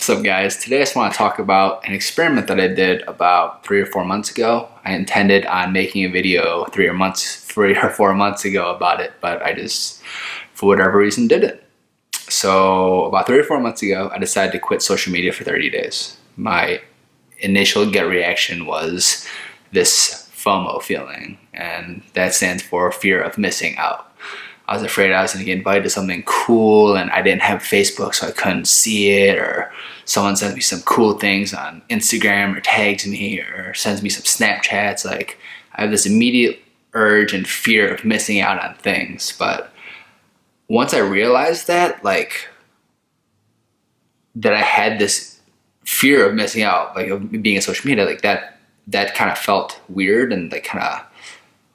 What's up, guys? Today I just want to talk about an experiment that I did about 3 or 4 months ago. I intended on making a video 3 or 4 months ago about it, but I just, for whatever reason, didn't. So about 3 or 4 months ago, I decided to quit social media for 30 days. My initial gut reaction was this FOMO feeling, and that stands for fear of missing out. I was afraid I was going to get invited to something cool and I didn't have Facebook, so I couldn't see it, or someone sends me some cool things on Instagram or tags me or sends me some Snapchats. Like, I have this immediate urge and fear of missing out on things. But once I realized that, that I had this fear of missing out, of being in social media, that kind of felt weird and kind of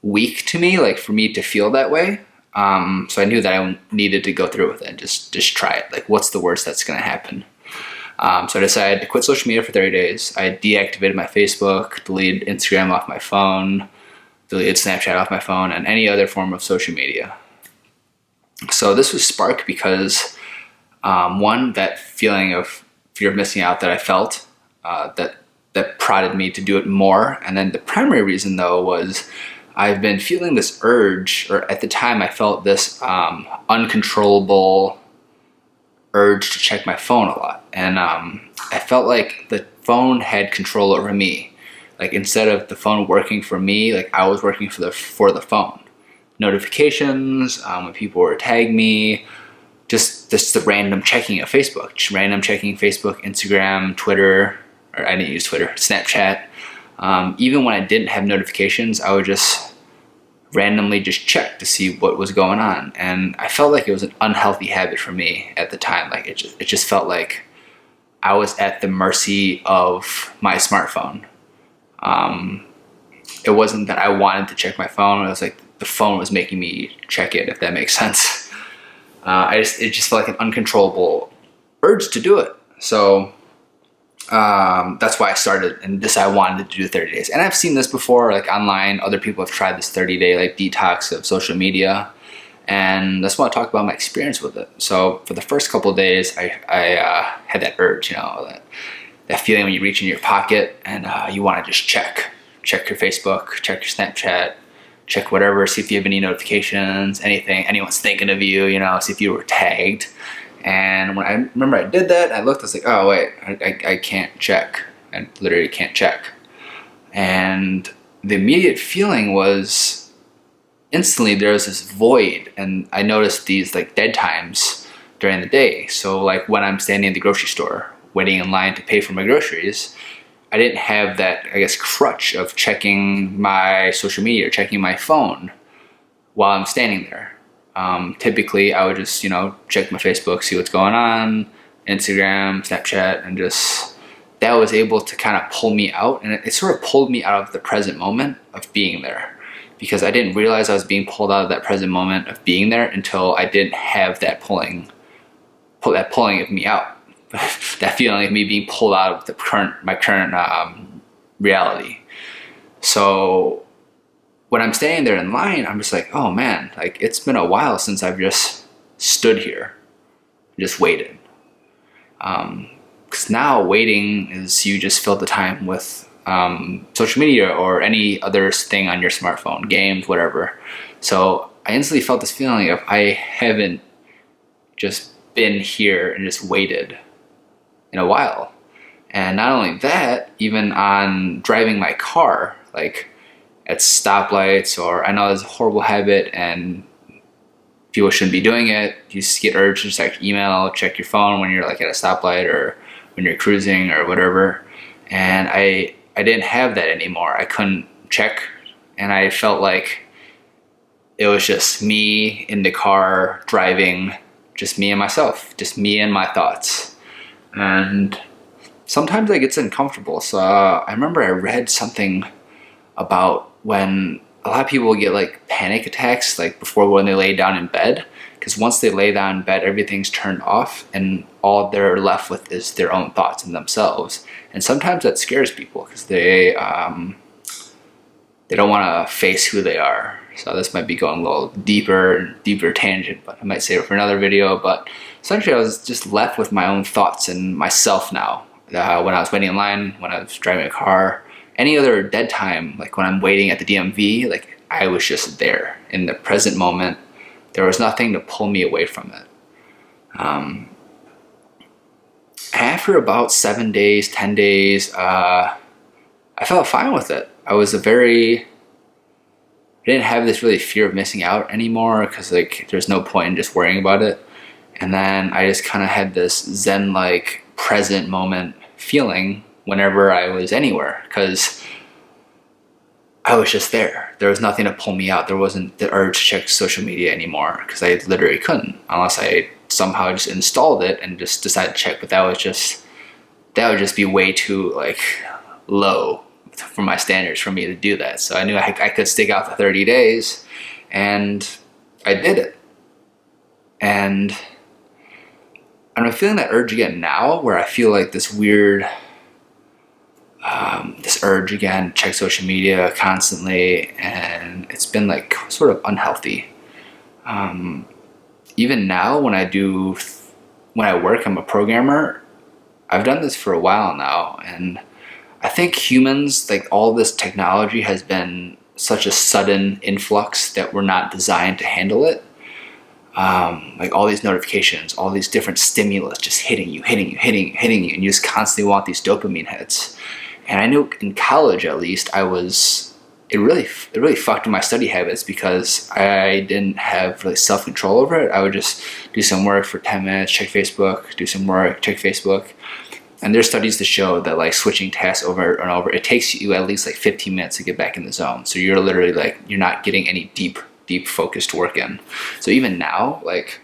weak to me, for me to feel that way. So I knew that I needed to go through with it and just try it. What's the worst that's going to happen? So I decided to quit social media for 30 days. I deactivated my Facebook, deleted Instagram off my phone, deleted Snapchat off my phone, and any other form of social media. So this was sparked because, one, that feeling of fear of missing out that I felt, that prodded me to do it more. And then the primary reason, though, was I've been feeling this urge, or at the time I felt this uncontrollable urge to check my phone a lot. And I felt like the phone had control over me. Instead of the phone working for me, I was working for the phone. Notifications, when people were tagging me, just the random checking of Facebook, Instagram, Twitter, or I didn't use Twitter, Snapchat. Even when I didn't have notifications, I would just randomly check to see what was going on. And I felt like it was an unhealthy habit for me at the time. It just felt like I was at the mercy of my smartphone. It wasn't that I wanted to check my phone. It was the phone was making me check it, if that makes sense. It just felt like an uncontrollable urge to do it. So that's why I started and decided I wanted to do 30 days. And I've seen this before, online. Other people have tried this 30-day detox of social media, and that's why I talk about my experience with it. So for the first couple of days, I had that urge, that feeling when you reach in your pocket and you want to just check your Facebook, check your Snapchat, check whatever, see if you have any notifications, anything, anyone's thinking of you, see if you were tagged. And when I remember I did that, I looked, I was like, oh wait, I can't check. I literally can't check. And the immediate feeling was instantly there was this void, and I noticed these dead times during the day. So when I'm standing in the grocery store, waiting in line to pay for my groceries, I didn't have that, crutch of checking my social media or checking my phone while I'm standing there. Typically I would just, check my Facebook, see what's going on, Instagram, Snapchat, and that was able to kind of pull me out. And it sort of pulled me out of the present moment of being there, because I didn't realize I was being pulled out of that present moment of being there until I didn't have that pulling of me out. That feeling of me being pulled out of my current reality. So when I'm standing there in line, I'm just oh man, it's been a while since I've just stood here, just waited. Because now waiting is you just fill the time with social media or any other thing on your smartphone, games, whatever. So I instantly felt this feeling of I haven't just been here and just waited in a while. And not only that, even on driving my car, at stoplights, or I know it's a horrible habit and people shouldn't be doing it. You just get urged to just email, check your phone when you're at a stoplight or when you're cruising or whatever. And I didn't have that anymore. I couldn't check, and I felt like it was just me in the car driving, just me and myself, just me and my thoughts. And sometimes that gets uncomfortable. So I remember I read something about when a lot of people get panic attacks before when they lay down in bed, because once they lay down in bed, everything's turned off and all they're left with is their own thoughts and themselves. And sometimes that scares people because they don't want to face who they are. So this might be going a little deeper tangent, but I might save it for another video. But essentially I was just left with my own thoughts and myself now. When I was waiting in line, when I was driving a car, any other dead time, like when I'm waiting at the DMV, like I was just there in the present moment. There was nothing to pull me away from it. After about 7 days, 10 days, I felt fine with it. I didn't have this really fear of missing out anymore, because like there's no point in just worrying about it. And then I just kind of had this zen-like present moment feeling whenever I was anywhere, because I was just there. There was nothing to pull me out. There wasn't the urge to check social media anymore, because I literally couldn't, unless I somehow just installed it and just decided to check. But that would just be way too like low for my standards for me to do that. So I knew I could stick out the 30 days, and I did it. And I'm feeling that urge again now, where I feel like this weird, this urge again, check social media constantly, and it's been like sort of unhealthy. Even now when I work, I'm a programmer. I've done this for a while now, and I think humans, like all this technology has been such a sudden influx that we're not designed to handle it. Like all these notifications, all these different stimulus just hitting you, and you just constantly want these dopamine hits. And I knew in college, at least, it really fucked with my study habits, because I didn't have really self-control over it. I would just do some work for 10 minutes, check Facebook, do some work, check Facebook. And there's studies to show that like switching tasks over and over, it takes you at least like 15 minutes to get back in the zone. So you're literally like, you're not getting any deep focused work in. So even now, like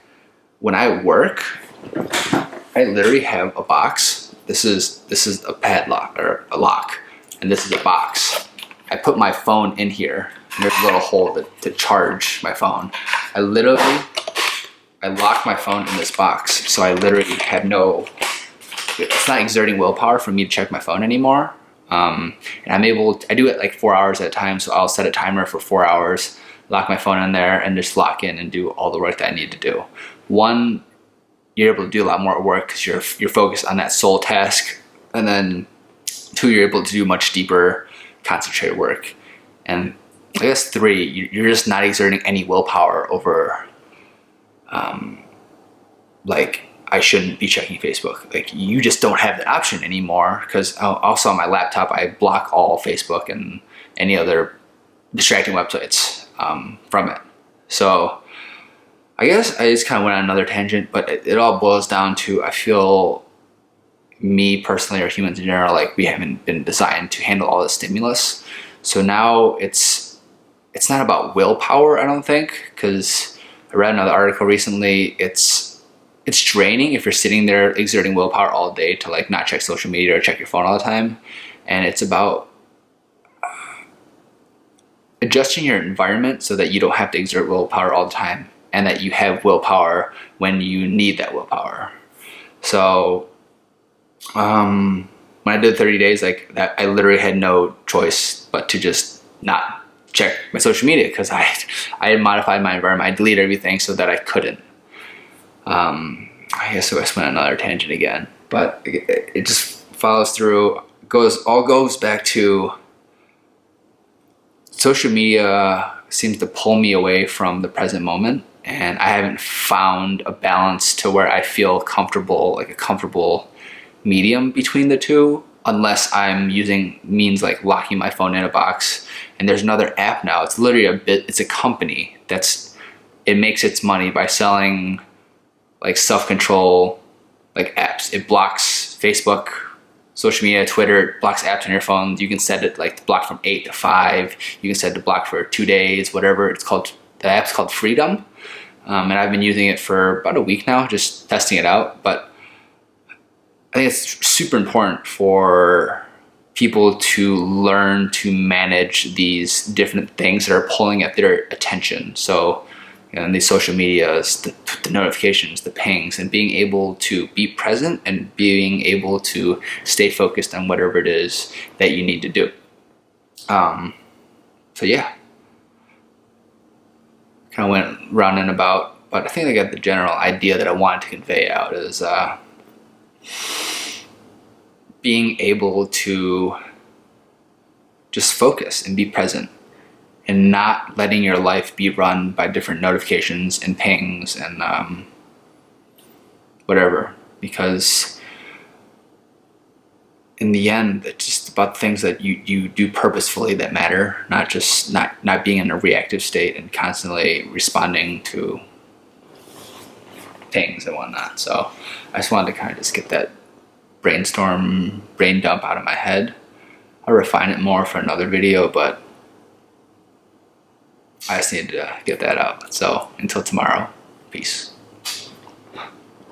when I work, I literally have a box. This is a padlock or a lock, and this is a box. I put my phone in here, and there's a little hole to charge my phone. I lock my phone in this box, so I literally have it's not exerting willpower for me to check my phone anymore. And I do it like 4 hours at a time, so I'll set a timer for 4 hours, lock my phone in there, and just lock in and do all the work that I need to do. One, you're able to do a lot more work because you're focused on that sole task. And then two, you're able to do much deeper, concentrated work. And I guess three, you're just not exerting any willpower over, like, I shouldn't be checking Facebook. Like, you just don't have that option anymore, because also on my laptop, I block all Facebook and any other distracting websites from it. So I guess I just kind of went on another tangent, but it all boils down to, I feel me personally, or humans in general, like we haven't been designed to handle all the stimulus. So now it's not about willpower, I don't think, because I read another article recently. It's draining if you're sitting there exerting willpower all day to like not check social media or check your phone all the time. And it's about adjusting your environment so that you don't have to exert willpower all the time, and that you have willpower when you need that willpower. So when I did 30 days like that, I literally had no choice but to just not check my social media, because I had modified my environment. I deleted everything so that I couldn't. I guess I went on another tangent again, but it just follows through. Goes back to social media seems to pull me away from the present moment, and I haven't found a balance to where I feel comfortable, like a comfortable medium between the two, unless I'm using means like locking my phone in a box. And there's another app now. It's literally it's a company it makes its money by selling like self-control like apps. It blocks Facebook, social media, Twitter, it blocks apps on your phone. You can set it like to block from 8 to 5. You can set it to block for 2 days, whatever it's called. The app's called Freedom. And I've been using it for about a week now, just testing it out. But I think it's super important for people to learn to manage these different things that are pulling at their attention. So, and these social medias, the notifications, the pings, and being able to be present and being able to stay focused on whatever it is that you need to do. So yeah, kind of went round and about but I think I got the general idea that I wanted to convey out is being able to just focus and be present, and not letting your life be run by different notifications and pings and whatever, because in the end it's just about things that you do purposefully that matter, not just not being in a reactive state and constantly responding to pings and whatnot. So I just wanted to kind of just get that brain dump out of my head. I'll refine it more for another video, but I just needed to get that out. So until tomorrow, peace.